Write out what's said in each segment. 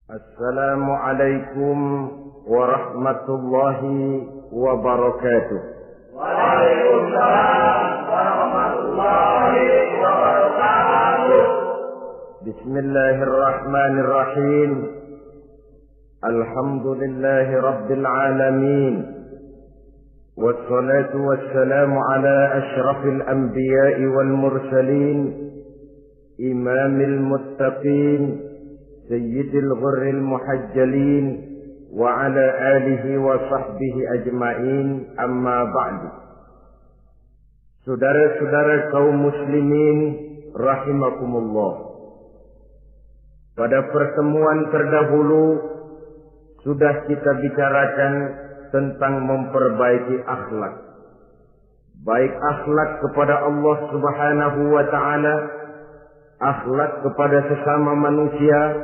Assalamualaikum warahmatullahi wabarakatuh. Waalaikumsalam warahmatullahi wabarakatuh. Bismillahirrahmanirrahim. Alhamdulillahi rabbil alamin. Wassalatu wassalamu ala ashrafil anbiya'i wal mursalin, imamil muttaqin, sayyidil ghurril muhajjalin, wa ala alihi wa sahbihi ajma'in, amma ba'du. Saudara-saudara kaum muslimin rahimakumullah, pada pertemuan terdahulu sudah kita bicarakan tentang memperbaiki akhlak, baik akhlak kepada Allah Subhanahu wa ta'ala, akhlak kepada sesama manusia,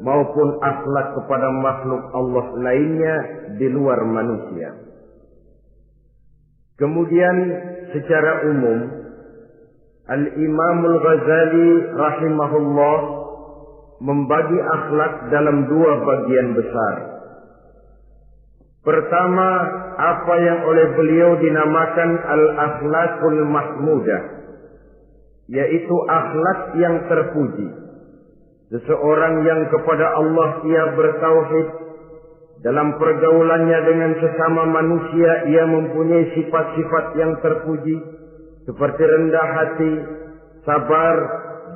maupun akhlak kepada makhluk Allah lainnya di luar manusia. Kemudian secara umum Al-Imam Al-Ghazali rahimahullah membagi akhlak dalam dua bagian besar. Pertama, apa yang oleh beliau dinamakan al-akhlaqul mahmudah, yaitu akhlak yang terpuji. Seseorang yang kepada Allah ia bertauhid, dalam pergaulannya dengan sesama manusia ia mempunyai sifat-sifat yang terpuji, seperti rendah hati, sabar,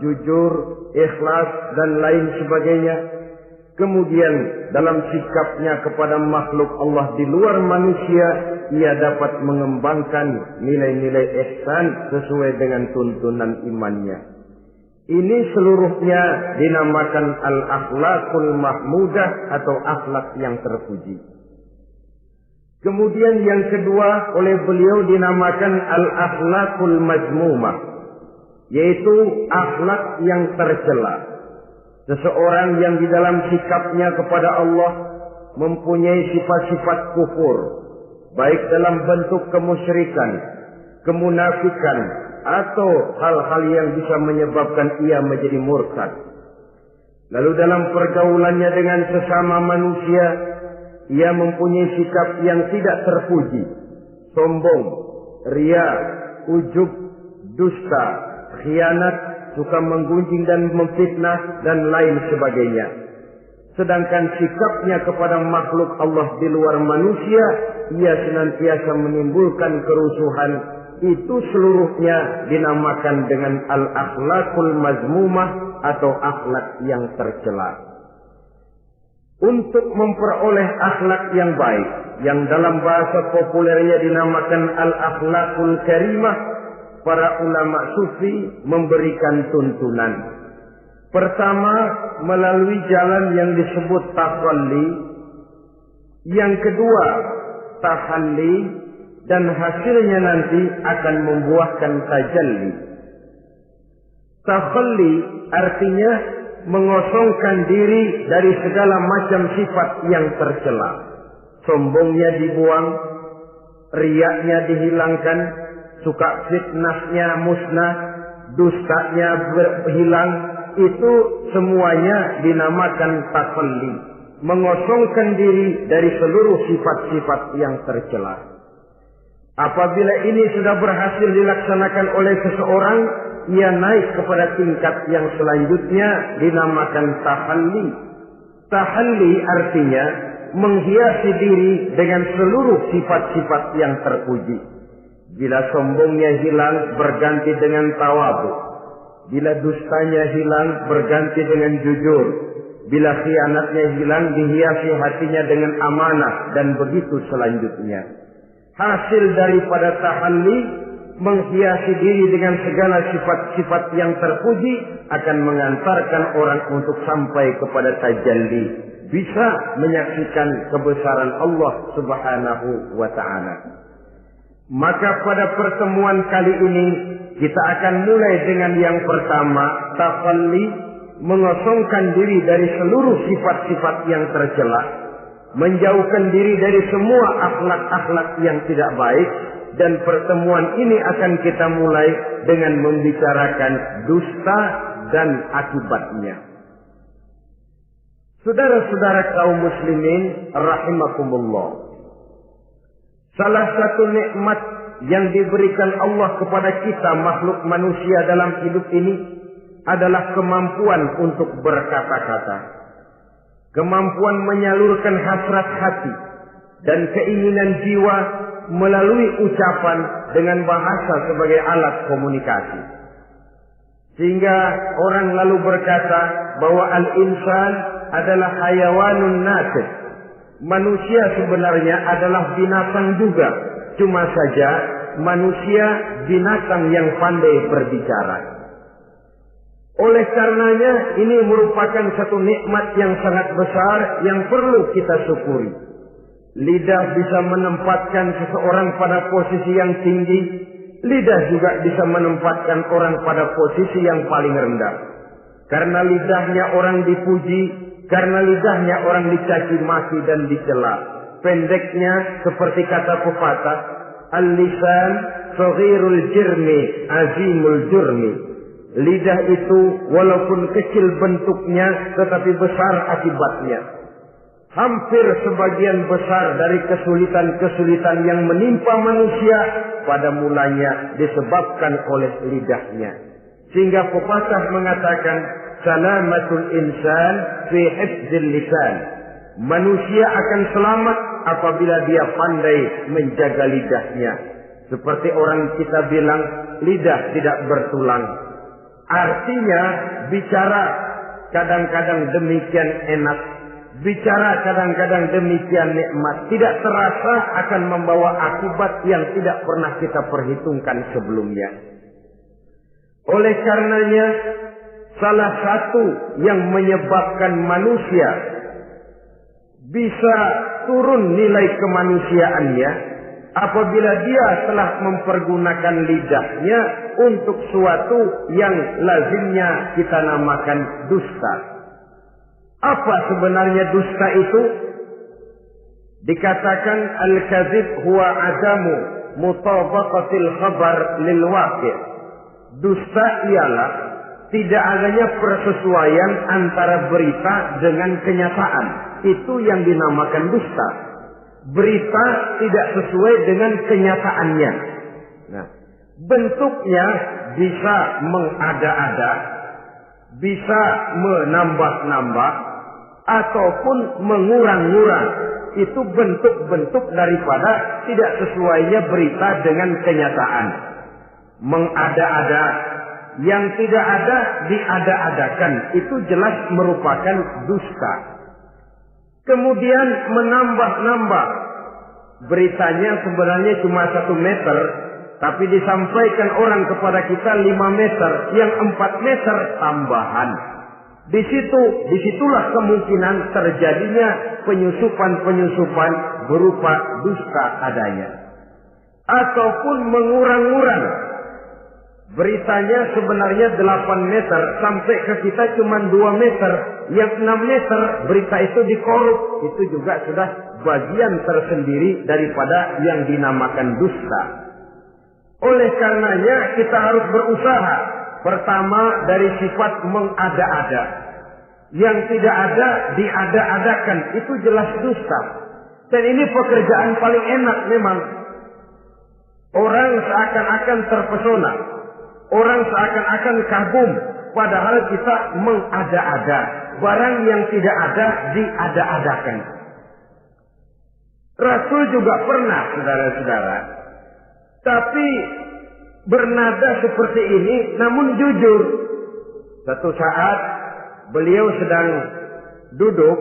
jujur, ikhlas, dan lain sebagainya. Kemudian dalam sikapnya kepada makhluk Allah di luar manusia, ia dapat mengembangkan nilai-nilai ihsan sesuai dengan tuntunan imannya. Ini seluruhnya dinamakan al-akhlaqul mahmudah atau akhlak yang terpuji. Kemudian yang kedua oleh beliau dinamakan al-akhlaqul mazmumah, yaitu akhlak yang tercela. Seseorang yang di dalam sikapnya kepada Allah mempunyai sifat-sifat kufur, baik dalam bentuk kemusyrikan, kemunafikan, atau hal-hal yang bisa menyebabkan ia menjadi murtad. Lalu dalam pergaulannya dengan sesama manusia, ia mempunyai sikap yang tidak terpuji, sombong, ria, ujub, dusta, khianat, suka menggunjing dan memfitnah, dan lain sebagainya. Sedangkan sikapnya kepada makhluk Allah di luar manusia, ia senantiasa menimbulkan kerusuhan. Itu seluruhnya dinamakan dengan al-akhlaqul mazmumah atau akhlak yang tercela. Untuk memperoleh akhlak yang baik, yang dalam bahasa populernya dinamakan al-akhlaqul karimah, para ulama sufi memberikan tuntunan. Pertama, melalui jalan yang disebut takhalli. Yang kedua, tahalli. Dan hasilnya nanti akan membuahkan tajalli. Takhalli artinya mengosongkan diri dari segala macam sifat yang tercela. Sombongnya dibuang, riaknya dihilangkan, suka fitnahnya musnah, dustanya berhilang. Itu semuanya dinamakan takhalli, mengosongkan diri dari seluruh sifat-sifat yang tercela. Apabila ini sudah berhasil dilaksanakan oleh seseorang, ia naik kepada tingkat yang selanjutnya dinamakan tahalli. Tahalli artinya menghiasi diri dengan seluruh sifat-sifat yang terpuji. Bila sombongnya hilang, berganti dengan tawadhu. Bila dustanya hilang, berganti dengan jujur. Bila khianatnya hilang, dihiasi hatinya dengan amanah, dan begitu selanjutnya. Hasil daripada tahalli, menghiasi diri dengan segala sifat-sifat yang terpuji, akan mengantarkan orang untuk sampai kepada tajalli, bisa menyaksikan kebesaran Allah Subhanahu wa ta'ala. Maka pada pertemuan kali ini kita akan mulai dengan yang pertama, takhalli, mengosongkan diri dari seluruh sifat-sifat yang tercela, menjauhkan diri dari semua akhlak-akhlak yang tidak baik. Dan pertemuan ini akan kita mulai dengan membicarakan dusta dan akibatnya. Saudara-saudara kaum muslimin rahimakumullah. Salah satu nikmat yang diberikan Allah kepada kita makhluk manusia dalam hidup ini adalah kemampuan untuk berkata-kata. Kemampuan menyalurkan hasrat hati dan keinginan jiwa melalui ucapan dengan bahasa sebagai alat komunikasi. Sehingga orang lalu berkata bahwa al-insan adalah hayawanun natiq. Manusia sebenarnya adalah binatang juga. Cuma saja manusia binatang yang pandai berbicara. Oleh karenanya ini merupakan satu nikmat yang sangat besar yang perlu kita syukuri. Lidah bisa menempatkan seseorang pada posisi yang tinggi. Lidah juga bisa menempatkan orang pada posisi yang paling rendah. Karena lidahnya orang dipuji, karena lidahnya orang dicaci maki dan dicela. Pendeknya seperti kata pepatah, al-lisan saghirul jirmi azimul jurmi. Lidah itu walaupun kecil bentuknya tetapi besar akibatnya. Hampir sebagian besar dari kesulitan-kesulitan yang menimpa manusia pada mulanya disebabkan oleh lidahnya. Sehingga pepatah mengatakan salamatul insan fi hifdzil lisan. Manusia akan selamat apabila dia pandai menjaga lidahnya. Seperti orang kita bilang, lidah tidak bertulang. Artinya bicara kadang-kadang demikian enak, bicara kadang-kadang demikian nikmat, tidak terasa akan membawa akibat yang tidak pernah kita perhitungkan sebelumnya. Oleh karenanya, salah satu yang menyebabkan manusia bisa turun nilai kemanusiaannya apabila dia telah mempergunakan lidahnya untuk suatu yang lazimnya kita namakan dusta. Apa sebenarnya dusta itu? Dikatakan al-kadzib huwa adamu mutabaqatil khabar lil waqi'. Dusta ialah tidak adanya persesuaian antara berita dengan kenyataan. Itu yang dinamakan dusta. Berita tidak sesuai dengan kenyataannya. Nah, bentuknya bisa mengada-ada, bisa menambah-nambah, ataupun mengurang-ngurang. Itu bentuk-bentuk daripada tidak sesuainya berita dengan kenyataan. Mengada-ada, yang tidak ada diada-adakan, itu jelas merupakan dusta. Kemudian menambah-nambah, beritanya sebenarnya cuma 1 meter, tapi disampaikan orang kepada kita 5 meter, yang 4 meter tambahan. Disitulah kemungkinan terjadinya penyusupan-penyusupan berupa dusta adanya. Ataupun mengurang-urang. Beritanya sebenarnya 8 meter, sampai ke kita cuma 2 meter. Yang 6 meter berita itu dikorup. Itu juga sudah bagian tersendiri daripada yang dinamakan dusta. Oleh karenanya kita harus berusaha. Pertama dari sifat mengada-ada. Yang tidak ada diada-adakan. Itu jelas dusta. Dan ini pekerjaan paling enak memang. Orang seakan-akan terpesona. Orang seakan-akan kagum. Padahal kita mengada-ada. Barang yang tidak ada diada-adakan. Rasul juga pernah, saudara-saudara. Tapi bernada seperti ini, namun jujur. Satu saat beliau sedang duduk,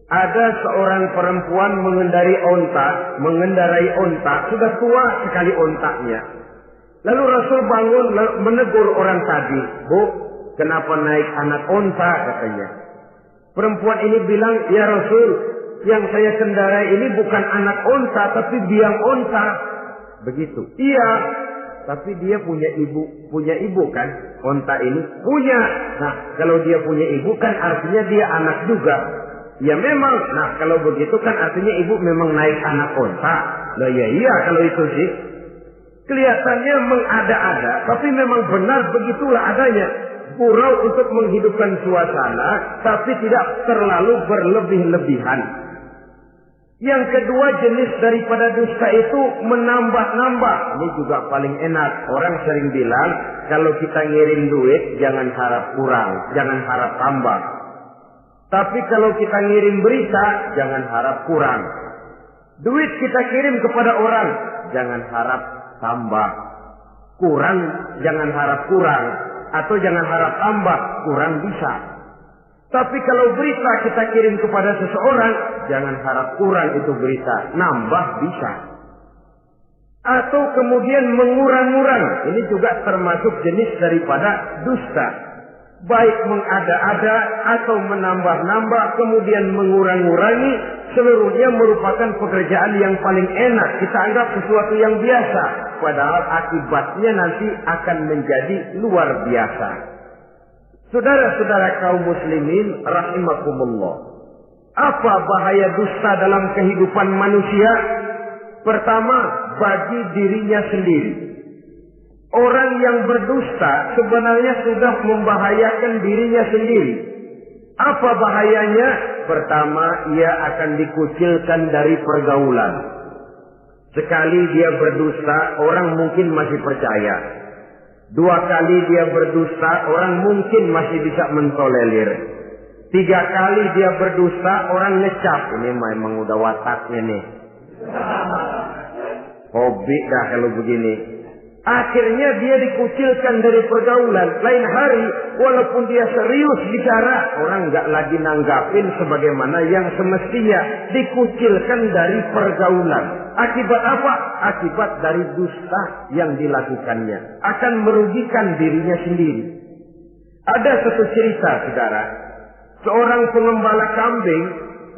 ada seorang perempuan mengendarai onta, sudah tua sekali ontanya. Lalu Rasul bangun menegur orang tadi, "Bu, kenapa naik anak onta?" katanya. Perempuan ini bilang, "Ya Rasul, yang saya kendarai ini bukan anak onta, tapi biang onta." Begitu. "Iya, tapi dia punya ibu kan? Onta ini punya. Nah, kalau dia punya ibu kan artinya dia anak juga." "Ya memang. Nah, kalau begitu kan artinya ibu memang naik anak onta." "Lah ya iya kalau itu sih." Kelihatannya mengada-ada, tapi memang benar begitulah adanya. Gurau untuk menghidupkan suasana, tapi tidak terlalu berlebih-lebihan. Yang kedua jenis daripada dusta itu menambah-nambah. Ini juga paling enak. Orang sering bilang, kalau kita ngirim duit, jangan harap kurang, jangan harap tambah. Tapi kalau kita ngirim berita, jangan harap kurang. Duit kita kirim kepada orang, jangan harap tambah. Kurang, jangan harap kurang. Atau jangan harap tambah, kurang bisa. Tapi kalau berita kita kirim kepada seseorang, jangan harap kurang itu berita, nambah bisa. Atau kemudian mengurang-urang, ini juga termasuk jenis daripada dusta. Baik mengada-ada atau menambah-nambah, kemudian mengurang-urangi, seluruhnya merupakan pekerjaan yang paling enak. Kita anggap sesuatu yang biasa, padahal akibatnya nanti akan menjadi luar biasa. Saudara-saudara kaum muslimin rahimakumullah. Apa bahaya dusta dalam kehidupan manusia? Pertama, bagi dirinya sendiri. Orang yang berdusta sebenarnya sudah membahayakan dirinya sendiri. Apa bahayanya? Pertama, ia akan dikucilkan dari pergaulan. Sekali dia berdusta, orang mungkin masih percaya. 2 kali dia berdusta, orang mungkin masih bisa mentolerir. 3 kali dia berdusta, orang ngecap. Ini memang udah wataknya nih. Hobi dah kalau begini. Akhirnya dia dikucilkan dari pergaulan. Lain hari, walaupun dia serius bicara, orang nggak lagi nanggapin sebagaimana yang semestinya. Dikucilkan dari pergaulan. Akibat apa? Akibat dari dusta yang dilakukannya. Akan merugikan dirinya sendiri. Ada satu cerita, saudara. Seorang pengembala kambing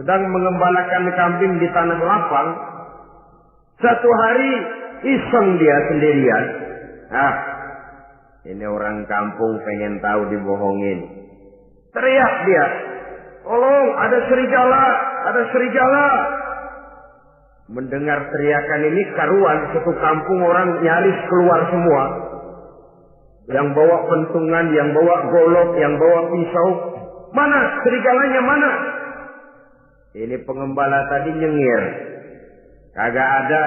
sedang mengembalakan kambing di tanah lapang. Satu hari iseng dia sendirian. Ini orang kampung pengen tahu dibohongin. Teriak dia, tolong ada serigala, ada serigala. Mendengar teriakan ini karuan, satu kampung orang nyaris keluar semua. Yang bawa pentungan, yang bawa golok, yang bawa pisau. Mana serigalanya mana? Ini pengembala tadi nyengir. Kagak ada.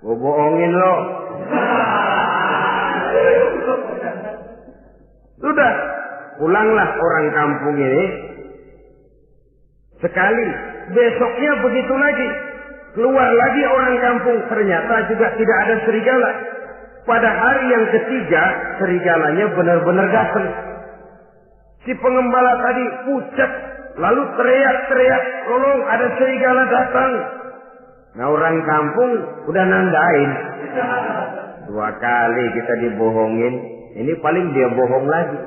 Gue bohongin lo. Sudah, pulanglah orang kampung ini. Sekali, besoknya begitu lagi. Keluar lagi orang kampung, ternyata juga tidak ada serigala. Pada hari yang ketiga, serigalanya benar-benar datang. Si pengembala tadi pucat, lalu teriak-teriak, tolong ada serigala datang. Nah orang kampung udah nandain. 2 kali kita dibohongin, ini paling dia bohong lagi.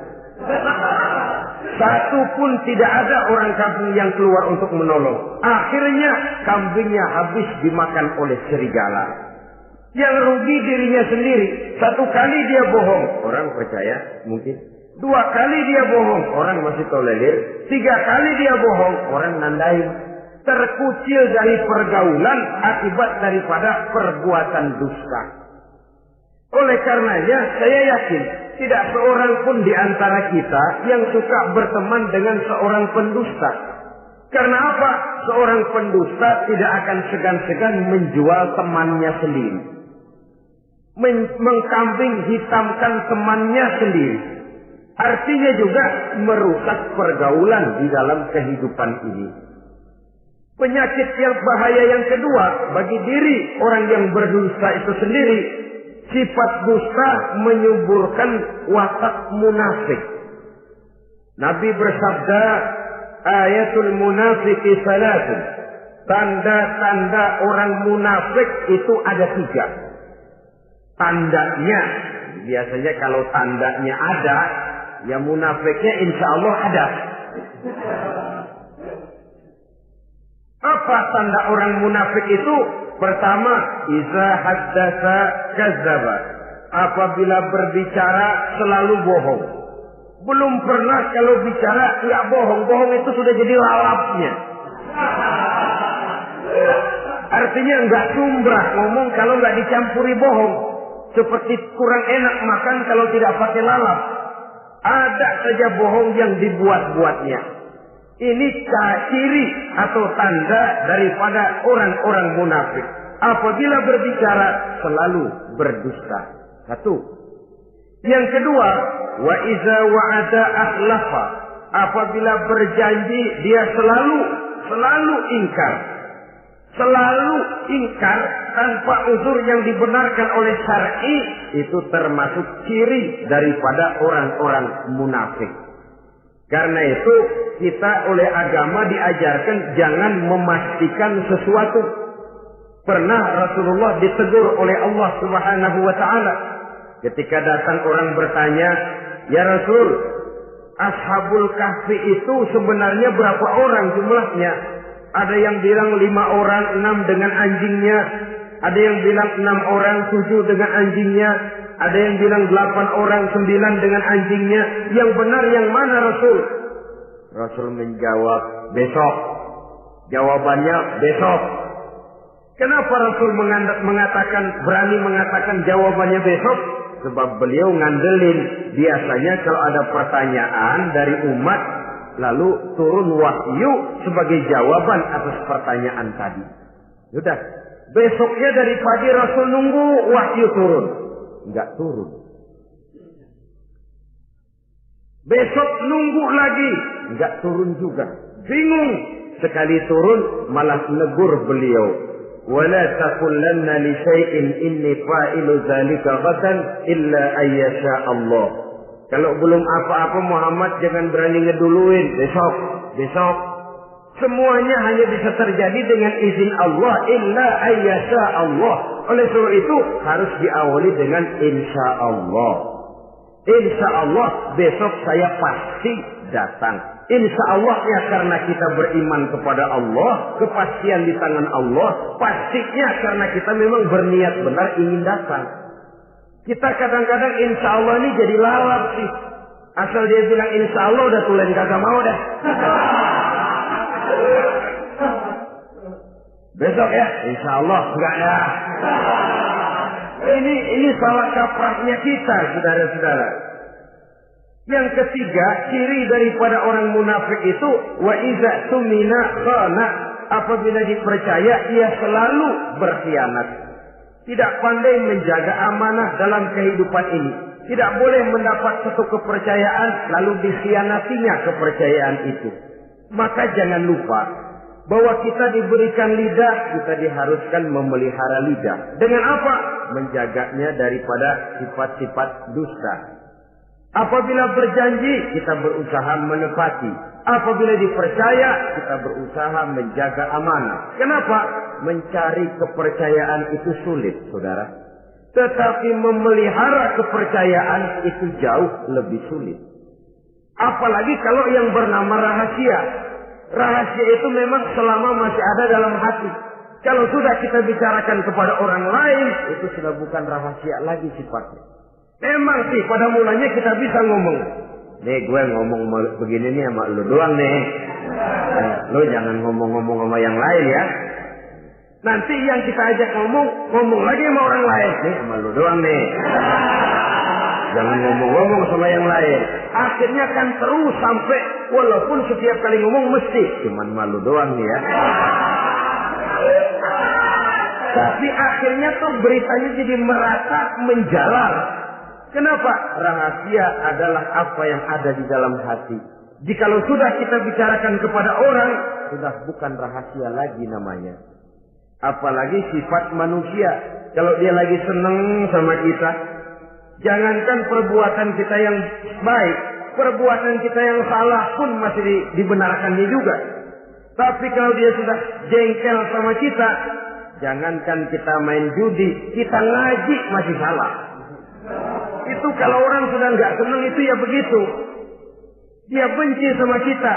Satu pun tidak ada orang kampung yang keluar untuk menolong. Akhirnya kambingnya habis dimakan oleh serigala. Yang rugi dirinya sendiri. 1 kali dia bohong, orang percaya mungkin. 2 kali dia bohong, orang masih tolerir. 3 kali dia bohong, orang nandain. Terkucil dari pergaulan akibat daripada perbuatan dusta. Oleh karenanya saya yakin tidak seorang pun di antara kita yang suka berteman dengan seorang pendusta. Karena apa? Seorang pendusta tidak akan segan-segan menjual temannya sendiri. Mengkambing hitamkan temannya sendiri. Artinya juga merusak pergaulan di dalam kehidupan ini. Penyakit yang bahaya yang kedua bagi diri orang yang berdusta itu sendiri, sifat dusta menyuburkan watak munafik. Nabi bersabda, ayatul munafiqi salatun. Tanda-tanda orang munafik itu ada 3. Tandanya, biasanya kalau tandanya ada, ya munafiknya insya Allah ada. Apa tanda orang munafik itu? Pertama, iza haddatsa kadzdzaba. Apabila berbicara selalu bohong. Belum pernah kalau bicara tidak bohong. Bohong itu sudah jadi lalapnya. Artinya enggak sumbrah ngomong kalau enggak dicampuri bohong. Seperti kurang enak makan kalau tidak pakai lalap. Ada saja bohong yang dibuat-buatnya. Ini ciri atau tanda daripada orang-orang munafik. Apabila berbicara selalu berdusta. Satu. Yang kedua, wa iza wa'ada akhlafa. Apabila berjanji dia selalu ingkar. Selalu ingkar tanpa uzur yang dibenarkan oleh syar'i, itu termasuk ciri daripada orang-orang munafik. Karena itu kita oleh agama diajarkan jangan memastikan sesuatu. Pernah Rasulullah ditegur oleh Allah Subhanahu wa taala ketika datang orang bertanya, "Ya Rasul, Ashabul Kahfi itu sebenarnya berapa orang jumlahnya?" Ada yang bilang 5 orang, 6 dengan anjingnya. Ada yang bilang 6 orang, 7 dengan anjingnya. Ada yang bilang 8 orang, 9 dengan anjingnya. Yang benar yang mana Rasul? Rasul menjawab, besok. Jawabannya besok. Kenapa Rasul berani mengatakan jawabannya besok? Sebab beliau ngandelin. Biasanya kalau ada pertanyaan dari umat, lalu turun wahyu sebagai jawaban atas pertanyaan tadi. Sudah. Besoknya dari pagi Rasul nunggu wahyu turun. Enggak turun. Besok nunggu lagi. Enggak turun juga. Bingung. Sekali turun malah negur beliau. Wala taqulanna li syai'in inni fa'ilu dzalika ghadan illa ayyasha Allah. Kalau belum apa-apa Muhammad jangan berani ngeduluin. Besok. Semuanya hanya bisa terjadi dengan izin Allah. Illa ayyasha Allah. Oleh sebab itu harus diawali dengan insya Allah. Insya Allah besok saya pasti datang. Insya Allah ya karena kita beriman kepada Allah. Kepastian di tangan Allah. Pastinya karena kita memang berniat benar ingin datang. Kita kadang-kadang insya Allah ini jadi lalap sih. Asal dia bilang insya Allah udah tulen kagak mau dah. Besok ya, insya Allah enggak ada. Ini salah kaprahnya kita, saudara-saudara. Yang ketiga, ciri daripada orang munafik itu wa iza tumina khana. Apabila dipercaya, ia selalu berkhianat. Tidak pandai menjaga amanah dalam kehidupan ini. Tidak boleh mendapat satu kepercayaan lalu dikhianatinya kepercayaan itu. Maka jangan lupa bahwa kita diberikan lidah, kita diharuskan memelihara lidah. Dengan apa? Menjaganya daripada sifat-sifat dusta. Apabila berjanji, kita berusaha menepati. Apabila dipercaya, kita berusaha menjaga amanah. Kenapa? Mencari kepercayaan itu sulit, saudara. Tetapi memelihara kepercayaan itu jauh lebih sulit. Apalagi kalau yang bernama rahasia. Rahasia itu memang selama masih ada dalam hati. Kalau sudah kita bicarakan kepada orang lain, itu sudah bukan rahasia lagi sifatnya. Memang sih pada mulanya kita bisa ngomong. Nih gue ngomong begini nih sama lu doang nih. Lu jangan ngomong-ngomong sama yang lain ya. Nanti yang kita ajak ngomong lagi sama orang lain. Nih sama lu doang nih. Jangan ngomong-ngomong sama yang lain. Akhirnya kan terus sampai walaupun setiap kali ngomong mesti cuman malu doang nih ya. Tapi akhirnya tuh beritanya jadi merata menjalar. Kenapa? Rahasia adalah apa yang ada di dalam hati. Jikalau sudah kita bicarakan kepada orang, sudah bukan rahasia lagi namanya. Apalagi sifat manusia. Kalau dia lagi seneng sama kita, jangankan perbuatan kita yang baik, perbuatan kita yang salah pun masih dibenarkannya juga. Tapi kalau dia sudah jengkel sama kita, jangankan kita main judi, kita ngaji masih salah. Itu kalau orang sudah nggak senang itu ya begitu. Dia benci sama kita.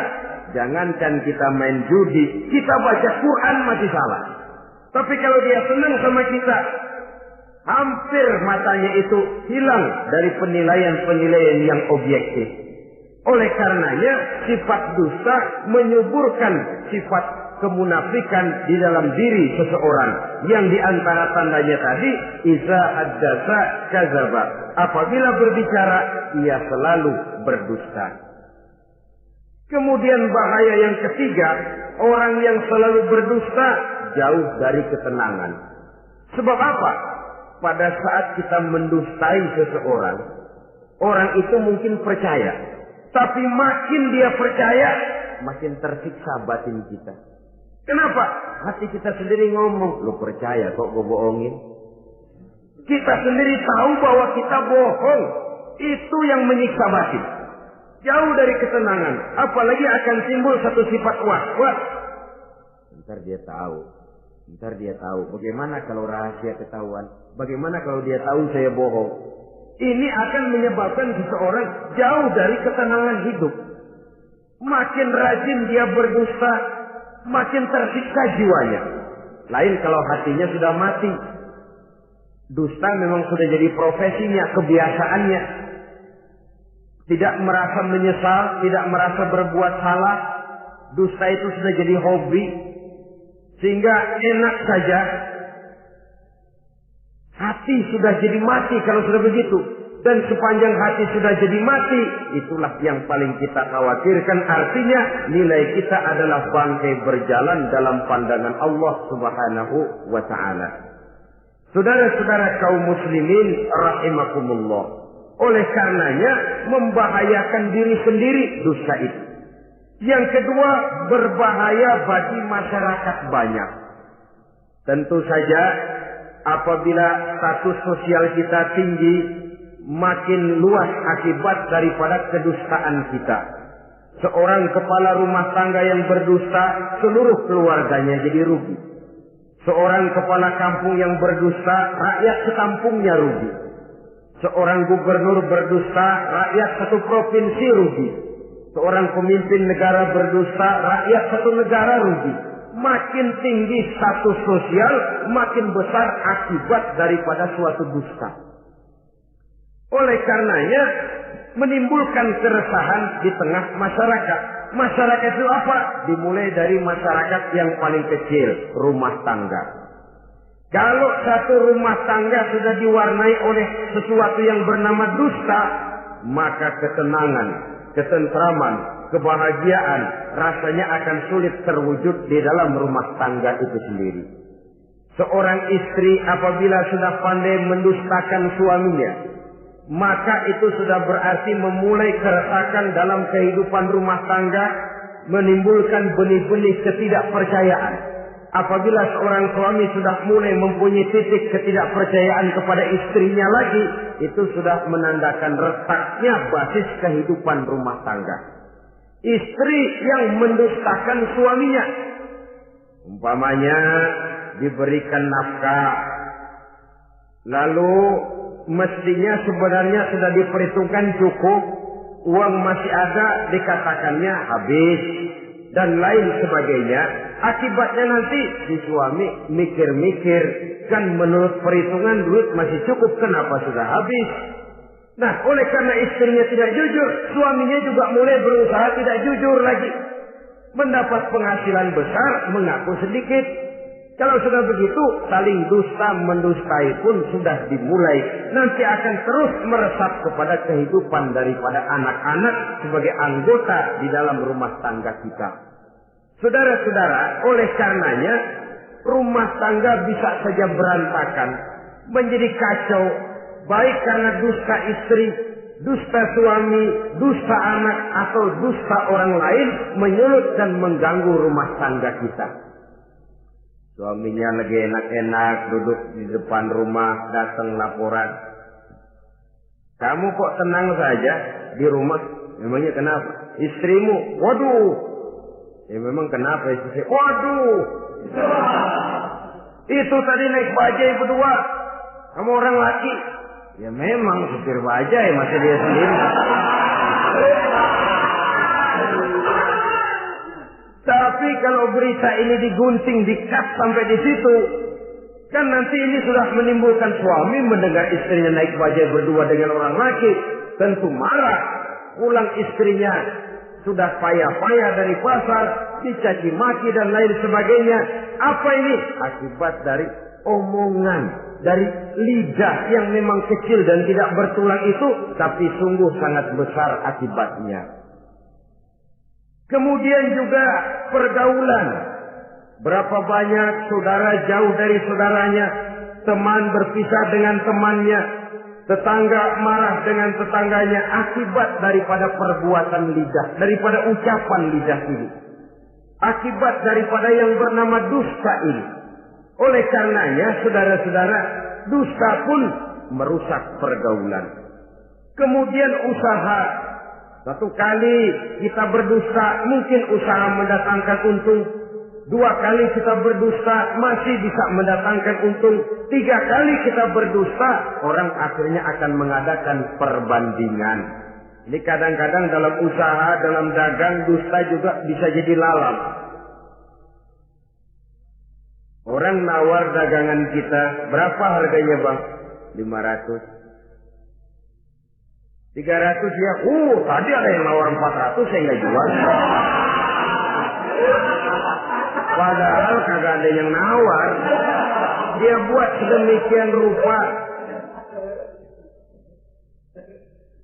Jangankan kita main judi, kita baca Quran masih salah. Tapi kalau dia senang sama kita, hampir matanya itu hilang dari penilaian-penilaian yang objektif. Oleh karenanya sifat dusta menyuburkan sifat kemunafikan di dalam diri seseorang. Yang diantara tandanya tadi, iza haddasa kadzaba. Apabila berbicara, ia selalu berdusta. Kemudian bahaya yang ketiga, orang yang selalu berdusta jauh dari ketenangan. Sebab apa? Pada saat kita mendustai seseorang, orang itu mungkin percaya. Tapi makin dia percaya, makin tersiksa batin kita. Kenapa? Hati kita sendiri ngomong, lu percaya kok gue bohongin? Kita sendiri tahu bahwa kita bohong. Itu yang menyiksa batin. Jauh dari ketenangan. Apalagi akan timbul satu sifat was-was. Ntar dia tahu. Bagaimana kalau rahasia ketahuan? Bagaimana kalau dia tahu saya bohong? Ini akan menyebabkan seseorang jauh dari ketenangan hidup. Makin rajin dia berdusta, makin tersiksa jiwanya. Lain kalau hatinya sudah mati. Dusta memang sudah jadi profesinya, kebiasaannya. Tidak merasa menyesal, tidak merasa berbuat salah. Dusta itu sudah jadi hobi. Sehingga enak saja. Hati sudah jadi mati kalau sudah begitu. Dan sepanjang hati sudah jadi mati, itulah yang paling kita khawatirkan. Artinya nilai kita adalah bangkai berjalan dalam pandangan Allah Subhanahu wa ta'ala. Saudara-saudara kaum muslimin rahimakumullah. Oleh karenanya membahayakan diri sendiri dosa itu. Yang kedua, berbahaya bagi masyarakat banyak. Tentu saja apabila status sosial kita tinggi, makin luas akibat daripada kedustaan kita. Seorang kepala rumah tangga yang berdusta, seluruh keluarganya jadi rugi. Seorang kepala kampung yang berdusta, rakyat sekampungnya rugi. Seorang gubernur berdusta, rakyat satu provinsi rugi. Seorang pemimpin negara berdusta, rakyat satu negara rugi. Makin tinggi status sosial, makin besar akibat daripada suatu dusta. Oleh karenanya, menimbulkan keresahan di tengah masyarakat. Masyarakat itu apa? Dimulai dari masyarakat yang paling kecil, rumah tangga. Kalau satu rumah tangga sudah diwarnai oleh sesuatu yang bernama dusta, maka ketenangan, ketentraman, kebahagiaan rasanya akan sulit terwujud di dalam rumah tangga itu sendiri. Seorang istri apabila sudah pandai mendustakan suaminya, maka itu sudah berarti memulai keresakan dalam kehidupan rumah tangga, menimbulkan benih-benih ketidakpercayaan. Apabila seorang suami sudah mulai mempunyai titik ketidakpercayaan kepada istrinya lagi, itu sudah menandakan retaknya basis kehidupan rumah tangga. Istri yang mendustakan suaminya, umpamanya diberikan nafkah, lalu mestinya sebenarnya sudah diperhitungkan cukup, uang masih ada, dikatakannya habis, dan lain sebagainya. Akibatnya nanti si suami mikir-mikir, kan menurut perhitungan duit masih cukup, kenapa sudah habis? Nah, oleh karena istrinya tidak jujur, suaminya juga mulai berusaha tidak jujur lagi. Mendapat penghasilan besar, mengaku sedikit. Kalau sudah begitu, saling dusta mendustai pun sudah dimulai. Nanti akan terus meresap kepada kehidupan daripada anak-anak sebagai anggota di dalam rumah tangga kita. Saudara-saudara, oleh karenanya rumah tangga bisa saja berantakan, menjadi kacau, baik karena dusta istri, dusta suami, dusta anak, atau dusta orang lain menyulut dan mengganggu rumah tangga kita. Suaminya lagi enak-enak duduk di depan rumah, datang laporan. Kamu kok tenang saja di rumah? Memangnya kenapa? Istrimu, waduh. Ya memang kenapa istri? Waduh. Itu tadi naik bajai berdua. Kamu orang laki. Ya memang supir bajai, masa dia sendiri. Tapi kalau berita ini digunting, dikat sampai di situ, kan nanti ini sudah menimbulkan suami mendengar istrinya naik bajai berdua dengan orang laki, tentu marah. Pulang istrinya sudah payah-payah dari pasar, dicaci maki dan lain sebagainya. Apa ini? Akibat dari omongan, dari lidah yang memang kecil dan tidak bertulang itu, tapi sungguh sangat besar akibatnya. Kemudian juga pergaulan. Berapa banyak saudara jauh dari saudaranya, teman berpisah dengan temannya, tetangga marah dengan tetangganya akibat daripada perbuatan lidah, daripada ucapan lidah ini. Akibat daripada yang bernama dusta ini. Oleh karenanya, saudara-saudara, dusta pun merusak pergaulan. Kemudian usaha. Satu kali kita berdusta, mungkin usaha mendatangkan untung. 2 kali kita berdusta, masih bisa mendatangkan untung. 3 kali kita berdusta, orang akhirnya akan mengadakan perbandingan. Ini kadang-kadang dalam usaha, dalam dagang, dusta juga bisa jadi lalat. Orang nawar dagangan kita, berapa harganya bang? 500. 300 ya, tadi ada yang nawar 400, saya nggak jual. Padahal kagak ada yang nawar. Dia buat sedemikian rupa.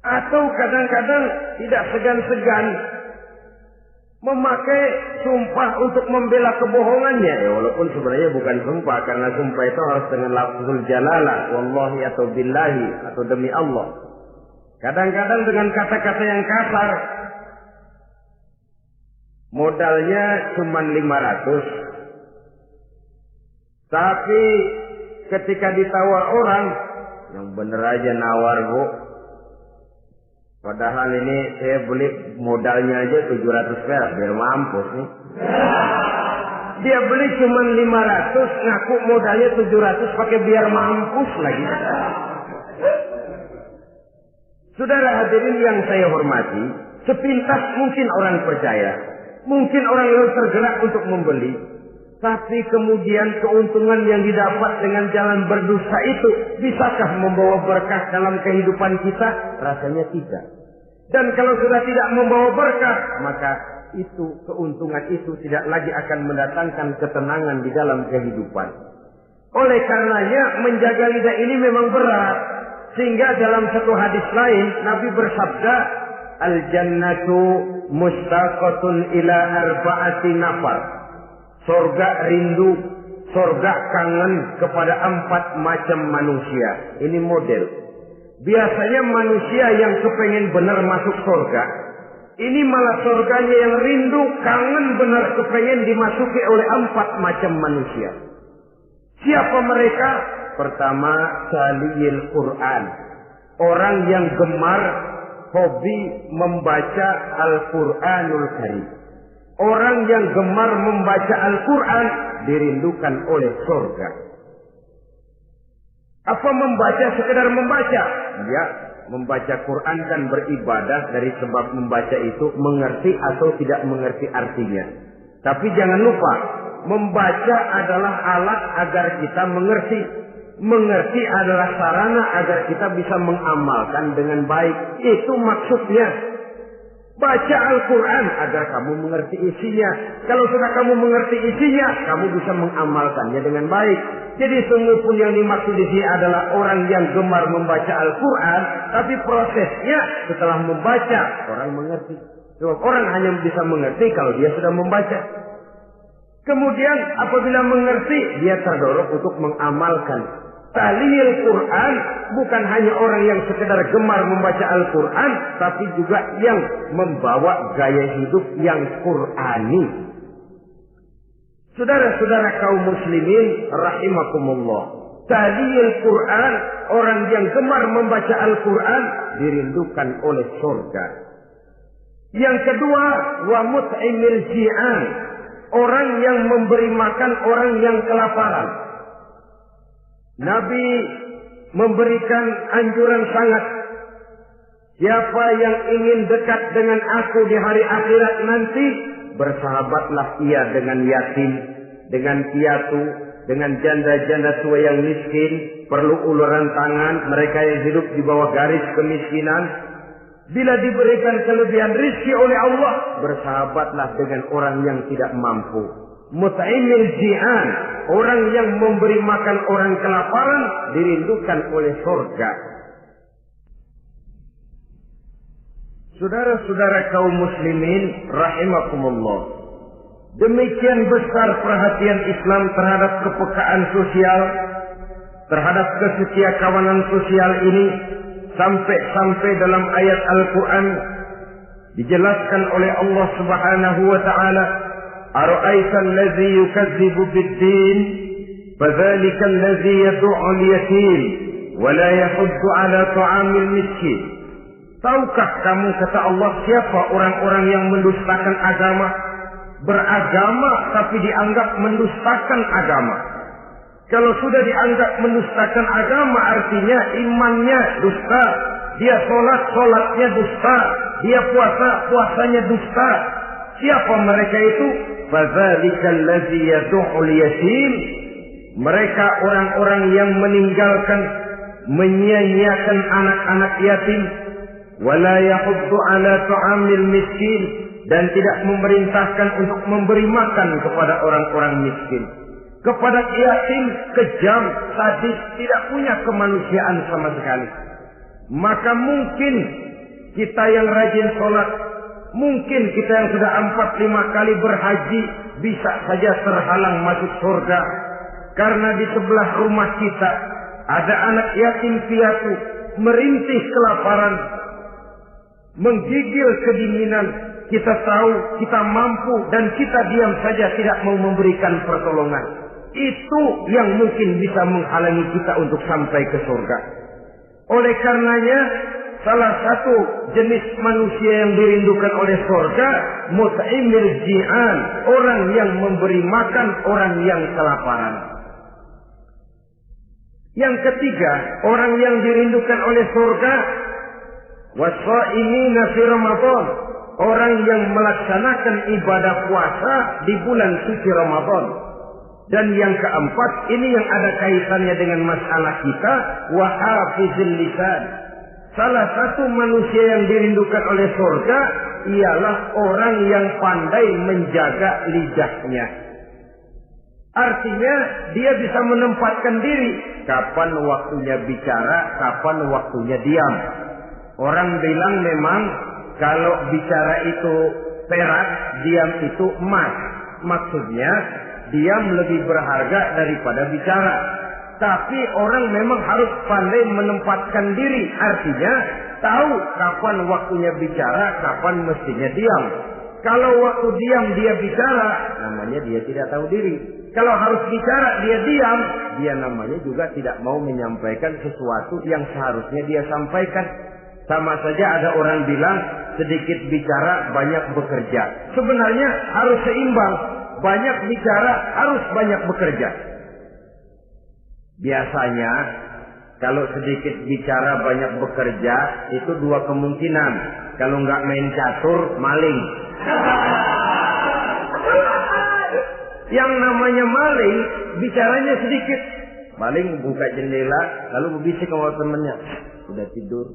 Atau kadang-kadang tidak segan-segan memakai sumpah untuk membela kebohongannya. Ya, walaupun sebenarnya bukan sumpah, karena sumpah itu harus dengan lafzul jalalah, wallahi atau billahi, atau demi Allah. Kadang-kadang dengan kata-kata yang kasar. Modalnya cuma 500. Tapi ketika ditawar orang, yang bener aja nawar bu. Padahal ini saya beli modalnya aja 700 perak, biar mampus nih. Dia beli cuma 500, ngaku modalnya 700 pakai biar mampus lagi. Saudara hadirin yang saya hormati, sepintas mungkin orang percaya, mungkin orang lain tergerak untuk membeli, tapi kemudian keuntungan yang didapat dengan jalan berdusta itu bisakah membawa berkah dalam kehidupan kita? Rasanya tidak. Dan kalau sudah tidak membawa berkah, maka itu keuntungan itu tidak lagi akan mendatangkan ketenangan di dalam kehidupan. Oleh karenanya menjaga lidah ini memang berat. Sehingga dalam satu hadis lain Nabi bersabda, al-jannatu mustaqatun ila arba'ati nafar. Surga rindu, surga kangen kepada 4 macam manusia. Ini model. Biasanya manusia yang kepengen benar masuk surga, ini malah surganya yang rindu, kangen benar kepengen dimasuki oleh 4 macam manusia. Siapa mereka? Pertama, taliyil Quran. Orang yang gemar, hobi membaca Al-Quranul Karim. Orang yang gemar membaca Al-Quran dirindukan oleh surga. Apa membaca sekedar membaca? Ya, membaca Quran kan beribadah, dari sebab membaca itu mengerti atau tidak mengerti artinya. Tapi jangan lupa, membaca adalah alat agar kita mengerti. Mengerti adalah sarana agar kita bisa mengamalkan dengan baik. Itu maksudnya. Baca Al-Quran agar kamu mengerti isinya. Kalau sudah kamu mengerti isinya, kamu bisa mengamalkannya dengan baik. Jadi sungguh pun yang dimaksud di sini adalah orang yang gemar membaca Al-Quran, tapi prosesnya setelah membaca orang mengerti. Sebab orang hanya bisa mengerti kalau dia sudah membaca. Kemudian apabila mengerti, dia terdorong untuk mengamalkan. Taliyil Quran bukan hanya orang yang sekedar gemar membaca Al-Quran, tapi juga yang membawa gaya hidup yang Qurani. Saudara-saudara kaum muslimin rahimakumullah. Taliyil Quran, orang yang gemar membaca Al-Quran dirindukan oleh surga. Yang kedua, wa mut'imil ji'an, orang yang memberi makan orang yang kelaparan. Nabi memberikan anjuran sangat. Siapa yang ingin dekat dengan aku di hari akhirat nanti, bersahabatlah ia dengan yatim, dengan piatu, dengan janda-janda tua yang miskin, perlu uluran tangan, mereka yang hidup di bawah garis kemiskinan. Bila diberikan kelebihan rezeki oleh Allah, bersahabatlah dengan orang yang tidak mampu. Mut'imil ji'an, orang yang memberi makan orang kelaparan dirindukan oleh surga. Saudara-saudara kaum muslimin rahimakumullah, demikian besar perhatian Islam terhadap kepekaan sosial, terhadap kesetiakawanan sosial ini, sampai dalam ayat Al-Quran dijelaskan oleh Allah Subhanahu wa ta'ala, ara'aita allazi yukadzibu bid-din fadzalika allazi yad'ul yatim wa la yahuddu 'ala ta'amil miskin. Tahukah kamu, kata Allah, siapa orang-orang yang mendustakan agama, beragama tapi dianggap mendustakan agama. Kalau sudah dianggap mendustakan agama, artinya imannya dusta, dia sholatnya dusta, dia puasanya dusta. Siapa mereka itu? Fadzalikal ladzi yad'ul yatim. Mereka orang-orang yang meninggalkan, menyia-nyiakan anak-anak yatim, wala yahuddu ala ta'amil miskin, dan tidak memerintahkan untuk memberi makan kepada orang-orang miskin. Kepada yatim kejam, sadis, tidak punya kemanusiaan sama sekali. Maka mungkin kita yang rajin sholat, mungkin kita yang sudah 4-5 kali berhaji, bisa saja terhalang masuk surga. Karena di sebelah rumah kita ada anak yatim piatu, merintih kelaparan, menggigil kedinginan. Kita tahu, kita mampu, dan kita diam saja tidak mau memberikan pertolongan. Itu yang mungkin bisa menghalangi kita untuk sampai ke surga. Oleh karenanya, salah satu jenis manusia yang dirindukan oleh surga, mut'imil ji'an, orang yang memberi makan orang yang kelaparan. Yang ketiga, orang yang dirindukan oleh surga, wasa'imina fi Ramadan, orang yang melaksanakan ibadah puasa di bulan suci Ramadan. Dan yang keempat, ini yang ada kaitannya dengan masalah kita, wa hafizil lisan. Salah satu manusia yang dirindukan oleh surga ialah orang yang pandai menjaga lidahnya. Artinya dia bisa menempatkan diri, kapan waktunya bicara, kapan waktunya diam. Orang bilang memang kalau bicara itu perak, diam itu emas. Maksudnya diam lebih berharga daripada bicara. Tapi orang memang harus pandai menempatkan diri. Artinya tahu kapan waktunya bicara, kapan mestinya diam. Kalau waktu diam dia bicara, namanya dia tidak tahu diri. Kalau harus bicara dia diam, dia namanya juga tidak mau menyampaikan sesuatu yang seharusnya dia sampaikan. Sama saja ada orang bilang sedikit bicara banyak bekerja. Sebenarnya harus seimbang. Banyak bicara harus banyak bekerja. Biasanya kalau sedikit bicara banyak bekerja itu dua kemungkinan. Kalau nggak main catur, maling. Yang namanya maling, bicaranya sedikit. Maling buka jendela, lalu berbisik sama temennya. Udah tidur.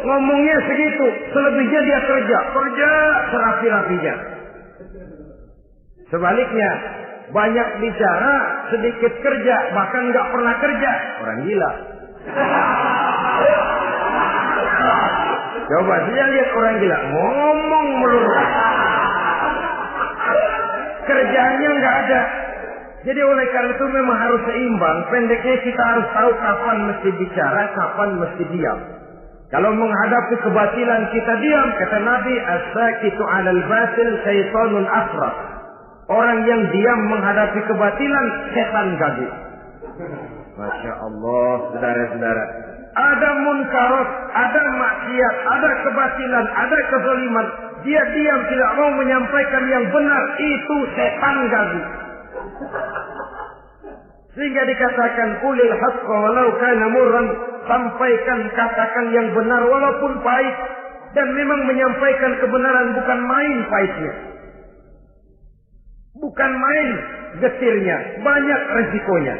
Ngomongnya segitu, selebihnya dia kerja serapi-rapinya. Sebaliknya, banyak bicara, sedikit kerja, bahkan nggak pernah kerja. Orang gila. Coba saja lihat orang gila, ngomong melulu. Kerjanya nggak ada. Jadi oleh karena itu memang harus seimbang. Pendeknya kita harus tahu kapan mesti bicara, kapan mesti diam. Kalau menghadapi kebatilan kita diam, kata Nabi, as-sakitu 'alal batil syaitanun asraf. Orang yang diam menghadapi kebatilan, setan gagu. Masya Allah, saudara-saudara. Ada munkarat, ada maksiat, ada kebatilan, ada kezaliman. Dia diam, tidak mau menyampaikan yang benar. Itu setan gagu. Sehingga dikatakan, qulil haqqa walau kana murran. Sampaikan, katakan yang benar walaupun pahit. Dan memang menyampaikan kebenaran bukan main pahitnya. Bukan main getirnya, banyak resikonya.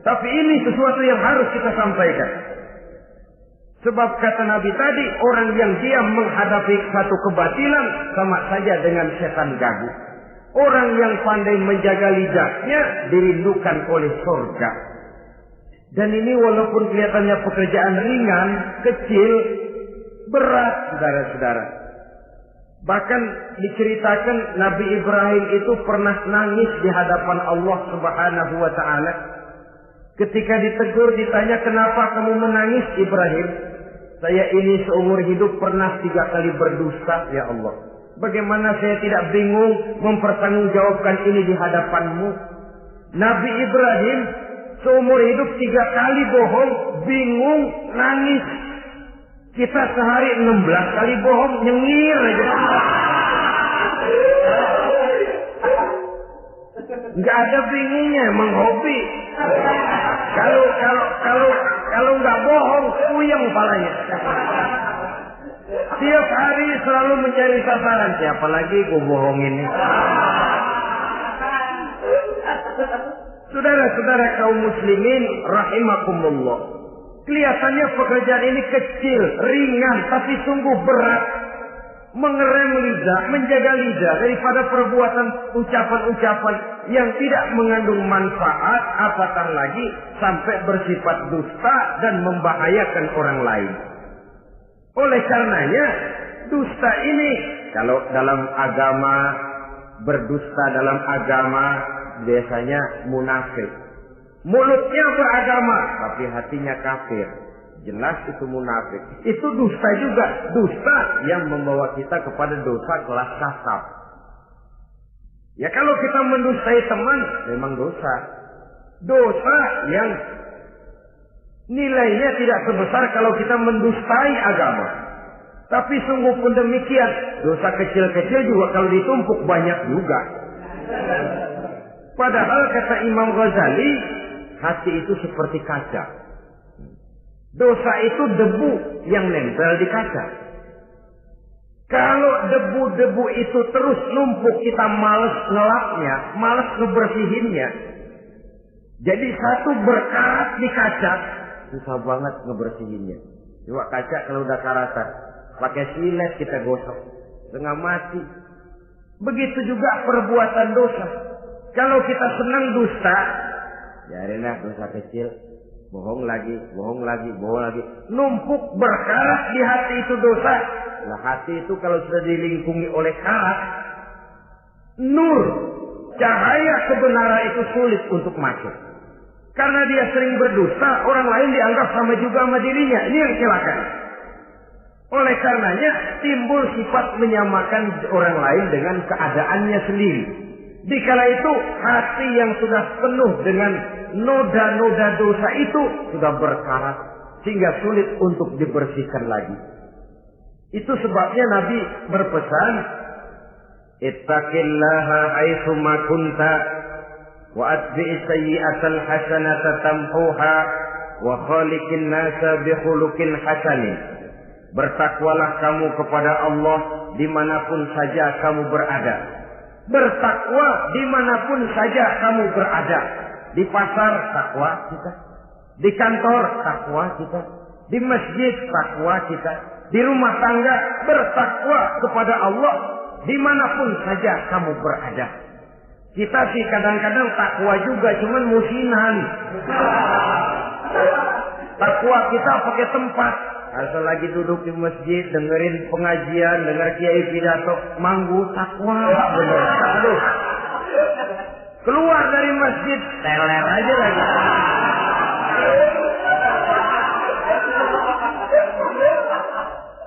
Tapi ini sesuatu yang harus kita sampaikan. Sebab kata Nabi tadi, orang yang diam menghadapi satu kebatilan sama saja dengan setan gagu. Orang yang pandai menjaga lidahnya dirindukan oleh surga. Dan ini walaupun kelihatannya pekerjaan ringan, kecil, berat, saudara-saudara. Bahkan diceritakan Nabi Ibrahim itu pernah nangis di hadapan Allah Subhanahu wa Ta'ala. Ketika ditegur, ditanya, kenapa kamu menangis Ibrahim? Saya ini seumur hidup pernah 3 kali berdusta, ya Allah. Bagaimana saya tidak bingung mempertanggungjawabkan ini di hadapanmu? Nabi Ibrahim seumur hidup 3 kali bohong, bingung, nangis. Kita sehari 16 kali bohong, nyengir aja. Nggak ada bingungnya, emang hobi. Kalau nggak bohong, puyeng palanya. Tiap hari selalu mencari sasaran. Siapa lagi gue bohongin nih? Saudara-saudara kaum muslimin rahimakumullah. Kelihatannya pekerjaan ini kecil, ringan, tapi sungguh berat. Mengerem lidah, menjaga lidah daripada perbuatan ucapan-ucapan yang tidak mengandung manfaat, apatah lagi sampai bersifat dusta dan membahayakan orang lain. Oleh karenanya, dusta ini kalau dalam agama, berdusta dalam agama biasanya munafik. Mulutnya beragama, tapi hatinya kafir. Jelas itu munafik. Itu dusta juga. Dusta yang membawa kita kepada dosa kelas kasar. Ya kalau kita mendustai teman, memang dosa. Dosa yang nilainya tidak sebesar kalau kita mendustai agama. Tapi sungguh pun demikian, dosa kecil-kecil juga kalau ditumpuk banyak juga. Padahal kata Imam Ghazali, hati itu seperti kaca. Dosa itu debu yang nempel di kaca. Kalau debu-debu itu terus numpuk, kita malas ngelapnya, malas ngebersihinnya. Jadi satu berkarat di kaca, susah banget ngebersihinnya. Coba kaca kalau udah karatan, pakai silet kita gosok, setengah mati. Begitu juga perbuatan dosa. Kalau kita senang dusta, biarinlah dosa kecil, bohong lagi, bohong lagi, bohong lagi. Numpuk berkarat di hati itu dosa. Nah hati itu kalau sudah dilingkungi oleh karat, nur, cahaya kebenaran itu sulit untuk masuk. Karena dia sering berdusta, orang lain dianggap sama juga sama dirinya. Ini yang celaka. Oleh karenanya timbul sifat menyamakan orang lain dengan keadaannya sendiri. Dikala itu hati yang sudah penuh dengan noda-noda dosa itu sudah berkarat sehingga sulit untuk dibersihkan lagi. Itu sebabnya Nabi berpesan, ittaqillaha haitsu ma kunta wa atbi'is sayyi'atal hasanata tamhuha wa khaliqin nasa bi khuluqin hasanin. Bertakwalah kamu kepada Allah dimanapun saja kamu berada. Bertakwa dimanapun saja kamu berada. Di pasar takwa kita, di kantor takwa kita, di masjid takwa kita, di rumah tangga bertakwa kepada Allah dimanapun saja kamu berada. Kita sih kadang-kadang takwa juga, cuman musinan. Takwa kita pakai tempat. Asal lagi duduk di masjid, dengerin pengajian, denger kiai pidato, manggu takwa bener. Aduh. Keluar dari masjid, teler aja lagi.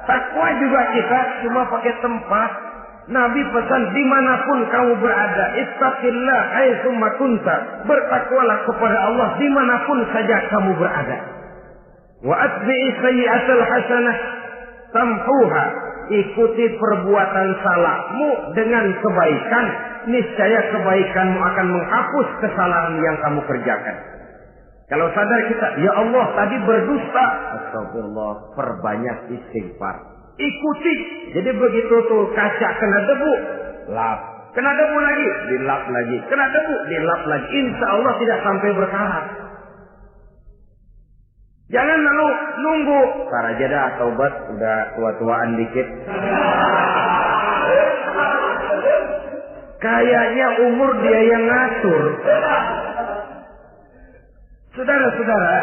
Takwa juga kita cuma pakai tempat. Nabi pesan dimanapun kamu berada, ittaqillah haitsu ma kunta. Bertakwalah kepada Allah dimanapun saja kamu berada. Wa atbi'i sayyi'atal hasanah tamhuha. Ikuti perbuatan salahmu dengan kebaikan, niscaya kebaikanmu akan menghapus kesalahan yang kamu kerjakan. Kalau sadar kita, ya Allah tadi berdusta, astagfirullah, perbanyak istighfar. Ikuti. Jadi begitu tuh kaca kena debu, lap. Kena debu lagi, dilap lagi. Kena debu, dilap lagi. Insya Allah tidak sampai berkarat. Jangan lalu nunggu. Ntar aja dah taubat, udah tua-tuaan dikit. Kayaknya umur dia yang ngatur. Saudara-saudara,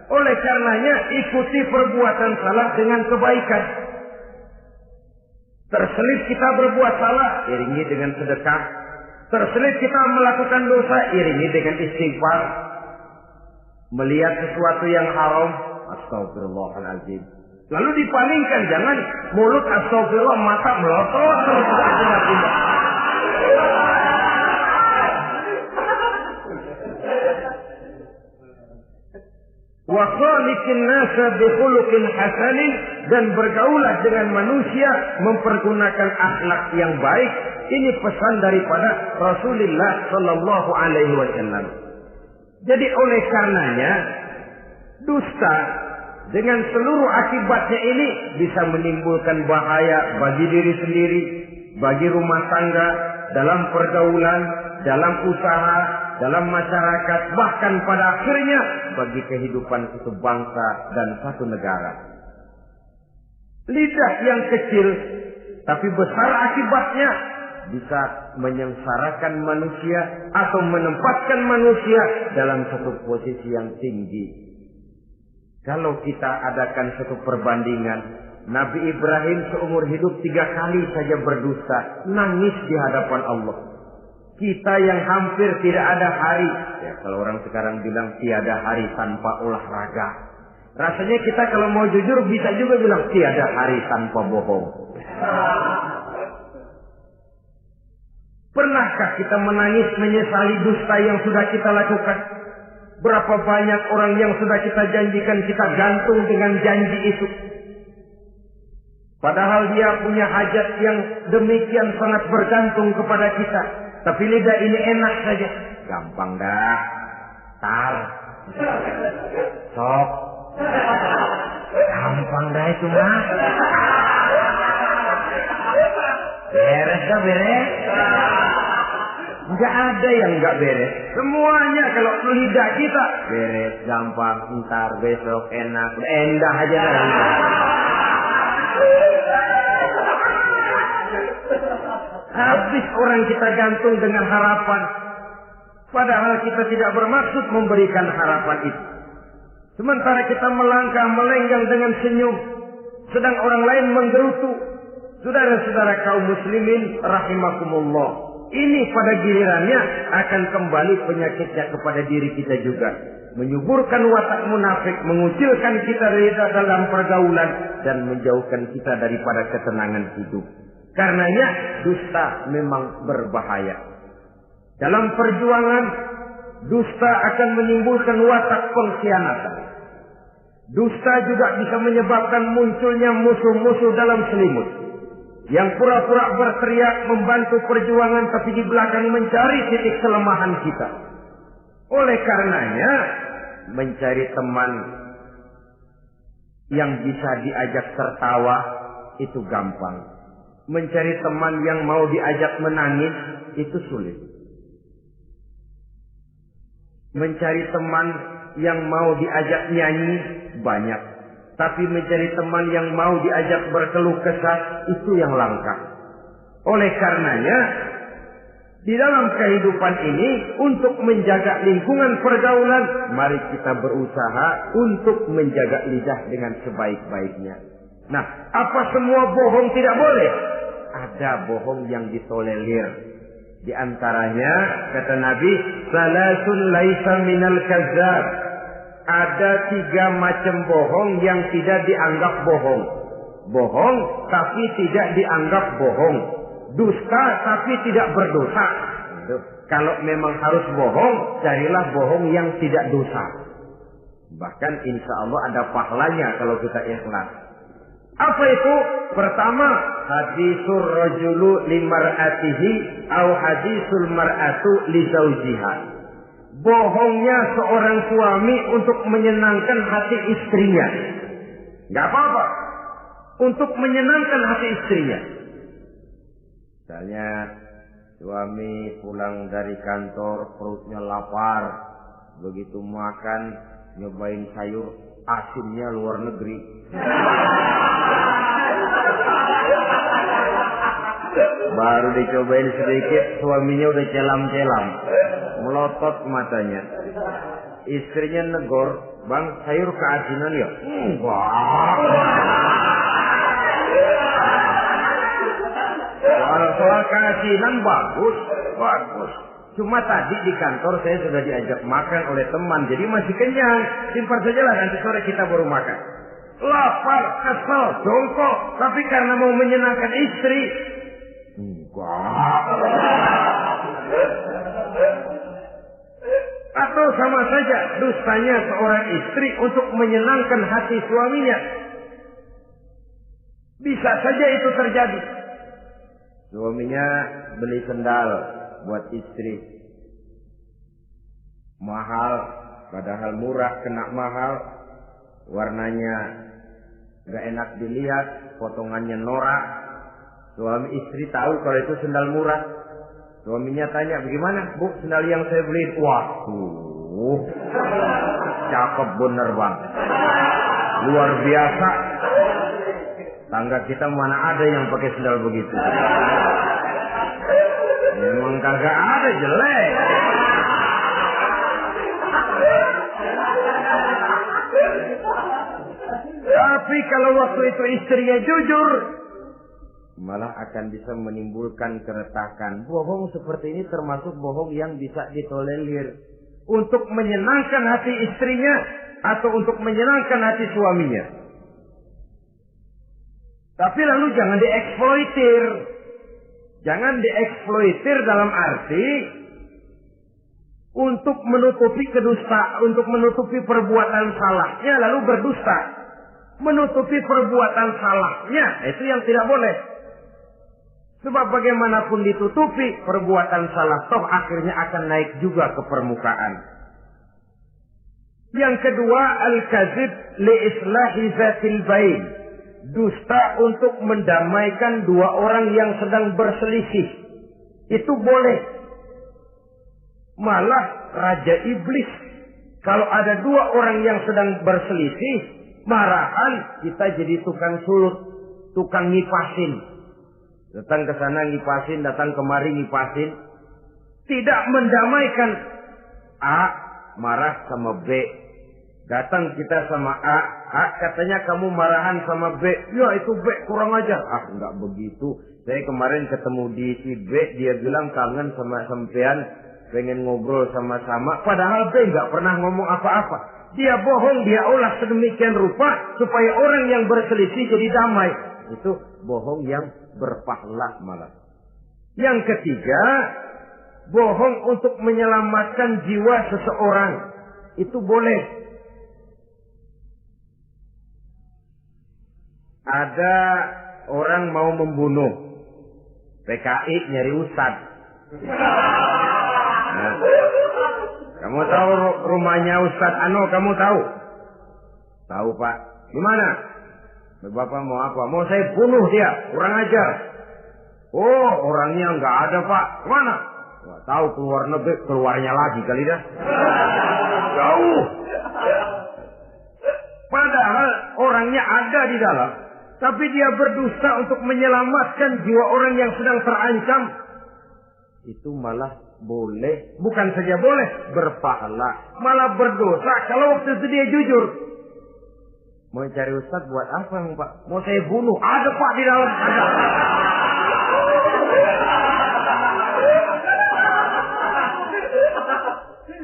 oleh karenanya ikuti perbuatan salah dengan kebaikan. Terselip kita berbuat salah, iringi dengan sedekah. Terselip kita melakukan dosa, iringi dengan istighfar. Melihat sesuatu yang haram, astagfirullahaladzim. Lalu dipalingkan, jangan mulut astagfirullah, mata melotot terus. Wa khaliqin nasa bi khuluqin hasanin, dan bergaulah dengan manusia mempergunakan akhlak yang baik. Ini pesan daripada Rasulullah sallallahu alaihi wasallam. Jadi oleh karenanya dusta dengan seluruh akibatnya ini bisa menimbulkan bahaya bagi diri sendiri, bagi rumah tangga, dalam pergaulan, dalam usaha, dalam masyarakat, bahkan pada akhirnya bagi kehidupan satu bangsa dan satu negara. Lidah yang kecil tapi besar akibatnya bisa menyengsarakan manusia atau menempatkan manusia dalam satu posisi yang tinggi. Kalau kita adakan satu perbandingan, Nabi Ibrahim seumur hidup 3 kali saja berdusta, nangis di hadapan Allah. Kita yang hampir tidak ada hari, ya kalau orang sekarang bilang tiada hari tanpa olahraga. Rasanya kita kalau mau jujur bisa juga bilang tiada hari tanpa bohong. Pernahkah kita menangis menyesali dusta yang sudah kita lakukan? Berapa banyak orang yang sudah kita janjikan kita gantung dengan janji itu. Padahal dia punya hajat yang demikian sangat bergantung kepada kita. Tapi lidah ini enak saja. Gampang dah. Tar. Sok. Gampang dah itu mah. Beres dah beres. Enggak ada yang enggak beres. Semuanya kalau lidah kita beres, gampang, ntar, besok, enak, endah aja lah. Habis orang kita gantung dengan harapan. Padahal kita tidak bermaksud memberikan harapan itu. Sementara kita melangkah melenggang dengan senyum, sedang orang lain menggerutu. Saudara-saudara kaum muslimin rahimakumullah, ini pada gilirannya akan kembali penyakitnya kepada diri kita juga. Menyuburkan watak munafik, mengucilkan kita dari dalam pergaulan, dan menjauhkan kita daripada ketenangan hidup. Karenanya dusta memang berbahaya. Dalam perjuangan, dusta akan menimbulkan watak pengkhianatan. Dusta juga bisa menyebabkan munculnya musuh-musuh dalam selimut, yang pura-pura berteriak membantu perjuangan tapi di belakang mencari titik kelemahan kita. Oleh karenanya, mencari teman yang bisa diajak tertawa itu gampang. Mencari teman yang mau diajak menangis itu sulit. Mencari teman yang mau diajak nyanyi banyak. Tapi mencari teman yang mau diajak berkeluh kesah itu yang langka. Oleh karenanya, di dalam kehidupan ini untuk menjaga lingkungan pergaulan, mari kita berusaha untuk menjaga lidah dengan sebaik-baiknya. Nah, apa semua bohong tidak boleh? Ada bohong yang ditolerir. Di antaranya kata Nabi, salasun laisa minal kazzab. Ada 3 macam bohong yang tidak dianggap bohong. Bohong tapi tidak dianggap bohong. Dusta tapi tidak berdosa. Kalau memang harus bohong, carilah bohong yang tidak dosa. Bahkan insya Allah ada pahalanya kalau kita ikhlas. Apa itu? Pertama, hadisul rajulu limar'atihi au hadisul mar'atu li zawjiha. Bohongnya seorang suami untuk menyenangkan hati istrinya. Enggak apa-apa. Untuk menyenangkan hati istrinya. Misalnya suami pulang dari kantor perutnya lapar, begitu makan nyobain sayur asinnya luar negeri. Baru dicobain sedikit, suaminya udah celam-celam. Melotot matanya. Istrinya negor, "Bang, sayur keasinan ya?" Enggak. Soal keasinan bagus. Cuma tadi di kantor saya sudah diajak makan oleh teman, jadi masih kenyang. Simpan sajalah, nanti sore kita baru makan. Lapar, kesel, jongkok, tapi karena mau menyenangkan istri. Enggak. Atau sama saja dustanya seorang istri untuk menyenangkan hati suaminya. Bisa saja itu terjadi. Suaminya beli sendal buat istri. Mahal, padahal murah, kena mahal. Warnanya gak enak dilihat, potongannya norak. Suami istri tahu kalau itu sendal murah. Suaminya tanya, "Bagaimana, Bu, sendal yang saya beli?" Waduh, cakep bener, Bang. Luar biasa. Tangga kita mana ada yang pakai sendal begitu. Memang kagak ada, jelek. Tapi kalau waktu itu istrinya jujur, malah akan bisa menimbulkan keretakan. Bohong seperti ini termasuk bohong yang bisa ditolerir. Untuk menyenangkan hati istrinya atau untuk menyenangkan hati suaminya. Tapi lalu jangan dieksploitir. Jangan dieksploitir dalam arti untuk menutupi untuk menutupi perbuatan salahnya lalu berdusta. Menutupi perbuatan salahnya, itu yang tidak boleh. Sebab bagaimanapun ditutupi perbuatan salah, toh akhirnya akan naik juga ke permukaan. Yang kedua, al-kadzib li islahi zatil bain. Dusta untuk mendamaikan dua orang yang sedang berselisih. Itu boleh. Malah Raja Iblis, kalau ada dua orang yang sedang berselisih, marahan kita jadi tukang sulut, tukang ngipasin. Datang ke sana ngipasin, datang kemari ngipasin. Tidak mendamaikan. A marah sama B. Datang kita sama A katanya kamu marahan sama B. Ya itu B kurang ajar. Enggak begitu. Saya kemarin ketemu di si B, dia bilang kangen sama sampean, pengen ngobrol sama-sama. Padahal B enggak pernah ngomong apa-apa. Dia bohong, dia olah sedemikian rupa supaya orang yang berselisih jadi damai. Itu bohong yang berpahala malah. Yang ketiga, bohong untuk menyelamatkan jiwa seseorang. Itu boleh. Ada orang mau membunuh. PKI nyari ustad. Nah, kamu tahu rumahnya Ustadz Ano, kamu tahu? Tahu, Pak. Gimana? Bapak mau apa? Mau saya bunuh dia, kurang ajar. Oh, orangnya nggak ada, Pak. Kemana? Nggak tahu, keluar negeri, keluarnya lagi kali dah. Jauh. Padahal orangnya ada di dalam, tapi dia berdusta untuk menyelamatkan jiwa orang yang sedang terancam. Itu malah boleh, bukan saja boleh, berpahala, malah berdosa kalau waktu itu dia jujur. Mau cari ustaz buat apa, Pak? Mau saya bunuh? Ada, Pak, di dalam, ada.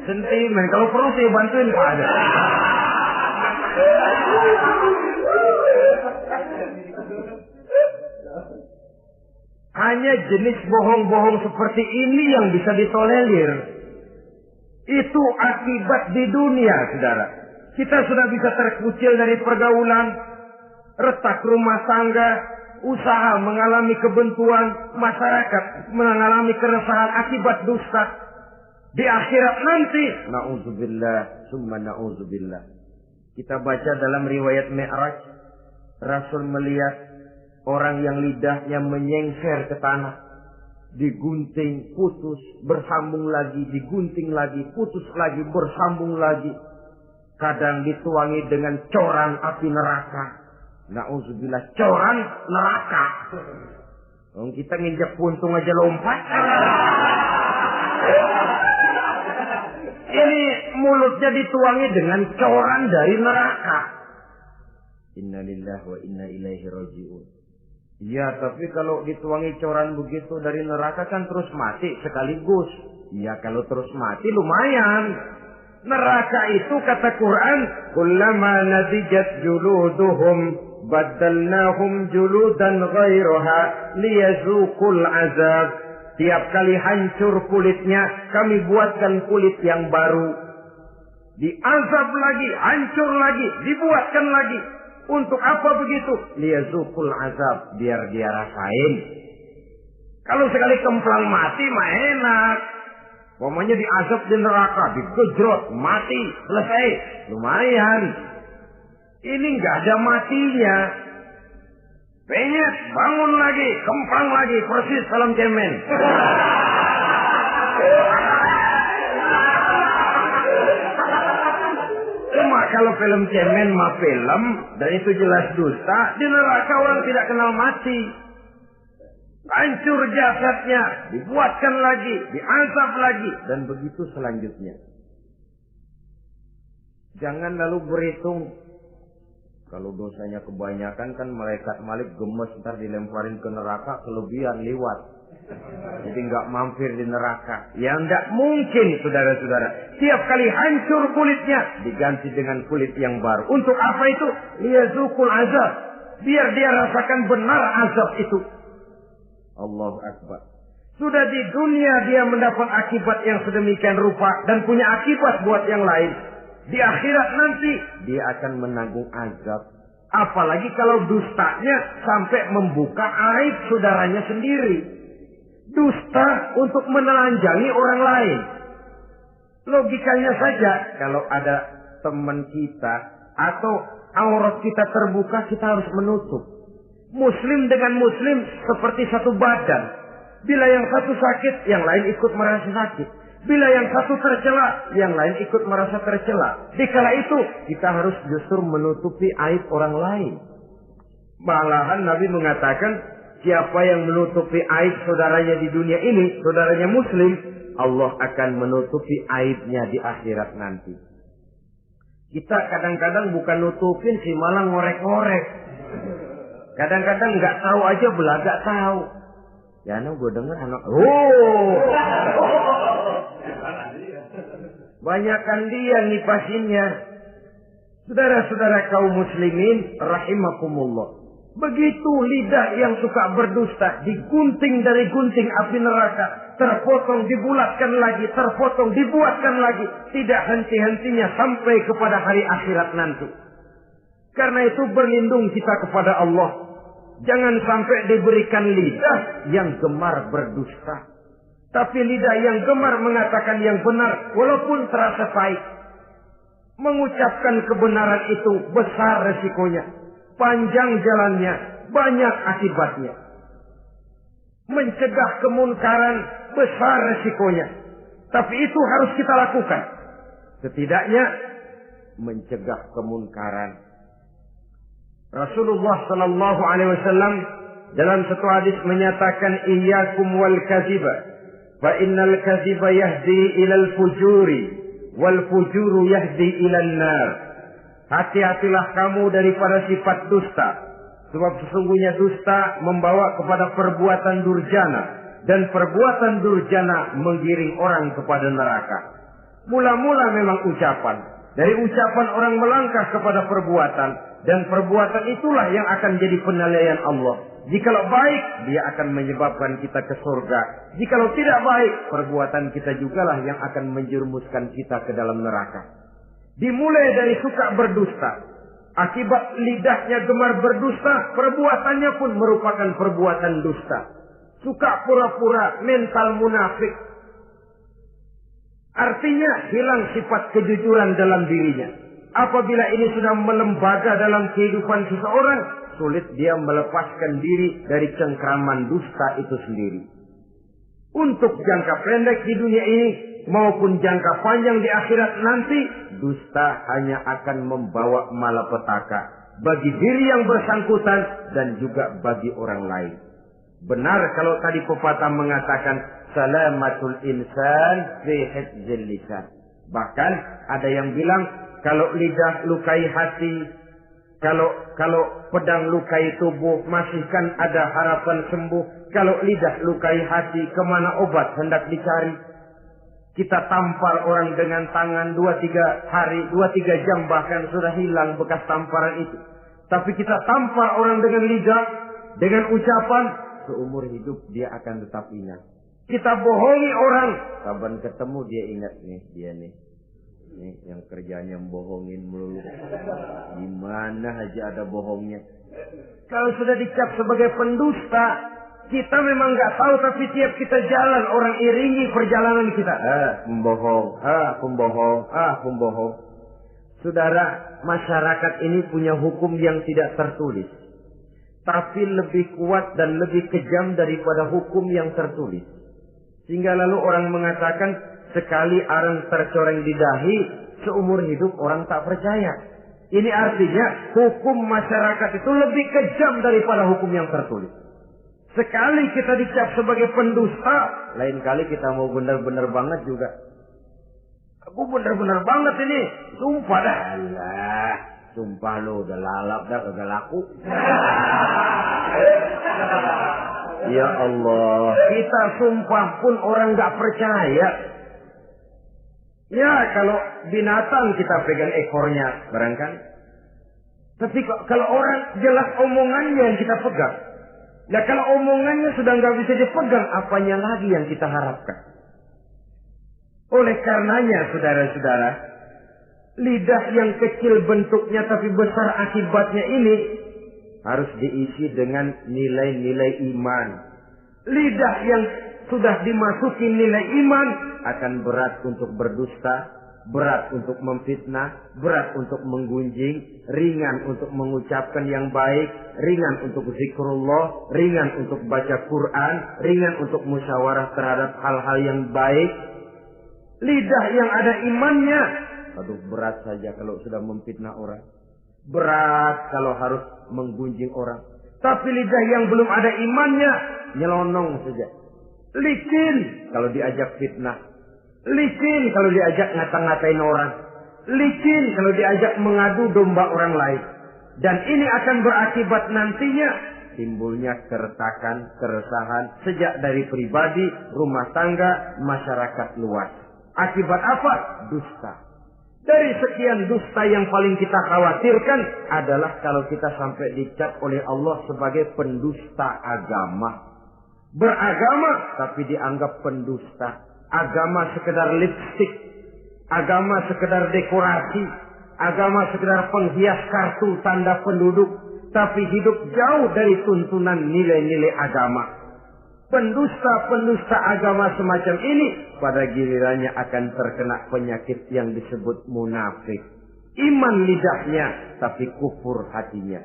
Sentimen, kalau perlu saya bantuin, Pak, ada. Hanya jenis bohong-bohong seperti ini yang bisa ditolerir. Itu akibat di dunia, saudara. Kita sudah bisa terkucil dari pergaulan, retak rumah tangga, usaha mengalami kebuntuan, masyarakat mengalami keresahan akibat dusta. Di akhirat nanti, na'udzubillah, summa na'udzubillah. Kita baca dalam riwayat Mi'raj, Rasul melihat orang yang lidahnya menyengser ke tanah. Digunting, putus, bersambung lagi, digunting lagi, putus lagi, bersambung lagi. Kadang dituangi dengan coran api neraka. Na'udzubillah, coran neraka. Kita nginjak puntung aja lompat. Ini mulutnya dituangi dengan coran dari neraka. Innalillahi wa inna ilaihi raji'un. Ya, tapi kalau dituangi coran begitu dari neraka kan terus mati sekaligus. Ya, kalau terus mati lumayan. Neraka itu kata Quran, kullama nadijat juluduhum baddalnahum juludan ghairaha liyazuqul azab. Tiap kali hancur kulitnya, kami buatkan kulit yang baru. Diazab lagi, hancur lagi, dibuatkan lagi. Untuk apa begitu? Liyazuqul azab, biar dia rasain. Kalau sekali kemplang mati mah enak. Pokoknya diazab di neraka, digejrot, mati, selesai. Lumayan. Ini nggak ada matinya. Penyet, bangun lagi, kemplang lagi, persis film cemen. Cuma kalau film cemen mah film, dan itu jelas dusta, di neraka orang tidak kenal mati. Hancur jasadnya, dibuatkan lagi, diazab lagi, dan begitu selanjutnya. Jangan lalu berhitung. Kalau dosanya kebanyakan kan malaikat Malik gemes, ntar dilemparin ke neraka, kelebihan lewat. Jadi nggak mampir di neraka. Ya nggak mungkin, saudara-saudara. Tiap kali hancur kulitnya, diganti dengan kulit yang baru. Untuk apa itu? Liyazuqul azab. Biar dia rasakan benar azab itu. Allahu Akbar. Sudah di dunia dia mendapat akibat yang sedemikian rupa dan punya akibat buat yang lain. Di akhirat nanti dia akan menanggung azab. Apalagi kalau dustanya sampai membuka aib saudaranya sendiri. Dusta untuk menelanjangi orang lain. Logikanya saja, kalau ada teman kita atau aurat kita terbuka, kita harus menutup. Muslim dengan muslim seperti satu badan. Bila yang satu sakit, yang lain ikut merasa sakit. Bila yang satu tercela, yang lain ikut merasa tercela. Dikala itu, kita harus justru menutupi aib orang lain. Malahan Nabi mengatakan, siapa yang menutupi aib saudaranya di dunia ini, saudaranya muslim, Allah akan menutupi aibnya di akhirat nanti. Kita kadang-kadang bukan nutupin sih, malah ngorek-ngorek. Kadang-kadang nggak tahu aja belagak tahu. Ya, gue dengar anak. Banyakan dia ngipasinnya. Saudara-saudara kaum muslimin rahimakumullah. Begitu lidah yang suka berdusta digunting dari gunting api neraka, terpotong dibulatkan lagi, terpotong dibuatkan lagi, tidak henti-hentinya sampai kepada hari akhirat nanti. Karena itu berlindung kita kepada Allah. Jangan sampai diberikan lidah yang gemar berdusta. Tapi lidah yang gemar mengatakan yang benar walaupun terasa pahit. Mengucapkan kebenaran itu besar resikonya. Panjang jalannya, banyak akibatnya. Mencegah kemunkaran besar resikonya. Tapi itu harus kita lakukan. Setidaknya mencegah kemunkaran. Rasulullah sallallahu alaihi wasallam dalam satu hadis menyatakan iyyakum wal kadziba fa innal kadziba yahdi ilal fujuri wal fujuru yahdi ilal nar. Hati-hatilah kamu daripada sifat dusta, sebab sesungguhnya dusta membawa kepada perbuatan durjana dan perbuatan durjana menggiring orang kepada neraka. Mula-mula memang ucapan, dari ucapan orang melangkah kepada perbuatan, dan perbuatan itulah yang akan jadi penilaian Allah. Jikalau baik, dia akan menyebabkan kita ke surga. Jikalau tidak baik, perbuatan kita jugalah yang akan menjerumuskan kita ke dalam neraka. Dimulai dari suka berdusta. Akibat lidahnya gemar berdusta, perbuatannya pun merupakan perbuatan dusta. Suka pura-pura, mental munafik. Artinya hilang sifat kejujuran dalam dirinya. Apabila ini sudah melembaga dalam kehidupan seseorang, sulit dia melepaskan diri dari cengkraman dusta itu sendiri. Untuk jangka pendek di dunia ini maupun jangka panjang di akhirat nanti, dusta hanya akan membawa malapetaka bagi diri yang bersangkutan dan juga bagi orang lain. Benar kalau tadi pepatah mengatakan salamatul insan fi hifdzil lisan. Bahkan ada yang bilang kalau lidah lukai hati, kalau pedang lukai tubuh, masihkan ada harapan sembuh. Kalau lidah lukai hati, kemana obat hendak dicari? Kita tampar orang dengan tangan 2-3 hari, 2-3 jam bahkan sudah hilang bekas tamparan itu. Tapi kita tampar orang dengan lidah, dengan ucapan, seumur hidup dia akan tetap ingat. Kita bohongi orang, kapan ketemu dia ingat nih, dia nih. Nih yang kerjanya bohongin melulu. Gimana aja ada bohongnya. Kalau sudah dicap sebagai pendusta, kita memang nggak tahu, tapi tiap kita jalan orang iringi perjalanan kita. Pembohong, pembohong. Saudara, masyarakat ini punya hukum yang tidak tertulis, tapi lebih kuat dan lebih kejam daripada hukum yang tertulis. Sehingga lalu orang mengatakan sekali arang tercoreng di dahi, seumur hidup orang tak percaya. Ini artinya hukum masyarakat itu lebih kejam daripada hukum yang tertulis. Sekali kita dicap sebagai pendusta, lain kali kita mau benar-benar banget juga. Aku benar-benar banget ini, sumpah dah. Alah, sumpah lo udah lalap dah, kagak laku. Ya Allah, kita sumpah pun orang gak percaya. Ya kalau binatang kita pegang ekornya barangkali. Tapi kalau orang jelas omongannya yang kita pegang. Nah kalau omongannya sudah nggak bisa dipegang, apanya lagi yang kita harapkan? Oleh karenanya saudara-saudara, lidah yang kecil bentuknya tapi besar akibatnya ini harus diisi dengan nilai-nilai iman. Lidah yang sudah dimasuki nilai iman akan berat untuk berdusta, berat untuk memfitnah, berat untuk menggunjing, ringan untuk mengucapkan yang baik, ringan untuk zikrullah, ringan untuk baca Quran, ringan untuk musyawarah terhadap hal-hal yang baik. Lidah yang ada imannya, aduh berat saja kalau sudah memfitnah orang, berat kalau harus menggunjing orang. Tapi lidah yang belum ada imannya, nyelonong saja. Licin kalau diajak fitnah, licin kalau diajak ngata-ngatain orang, licin kalau diajak mengadu domba orang lain. Dan ini akan berakibat nantinya timbulnya keretakan, keresahan sejak dari pribadi, rumah tangga, masyarakat luas. Akibat apa? Dusta. Dari sekian dusta yang paling kita khawatirkan adalah kalau kita sampai dicap oleh Allah sebagai pendusta agama. Beragama tapi dianggap pendusta. Agama sekedar lipstik, agama sekedar dekorasi, agama sekedar penghias kartu tanda penduduk, tapi hidup jauh dari tuntunan nilai-nilai agama. Pendusta-pendusta agama semacam ini pada gilirannya akan terkena penyakit yang disebut munafik. Iman lidahnya tapi kufur hatinya.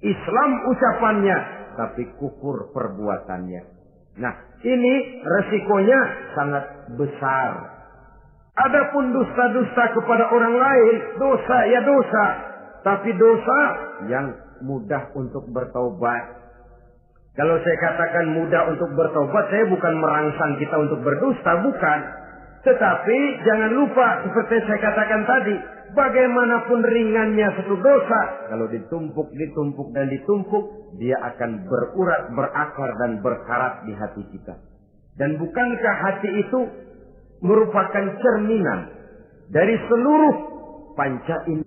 Islam ucapannya tapi kufur perbuatannya. Nah, ini resikonya sangat besar. Adapun dusta-dusta kepada orang lain, dosa ya dosa, tapi dosa yang mudah untuk bertaubat. Kalau saya katakan mudah untuk bertobat, saya bukan merangsang kita untuk berdusta, bukan. Tetapi jangan lupa seperti saya katakan tadi, bagaimanapun ringannya satu dosa, kalau ditumpuk, dan ditumpuk, dia akan berurat, berakar dan berkarat di hati kita. Dan bukankah hati itu merupakan cerminan dari seluruh panca indera?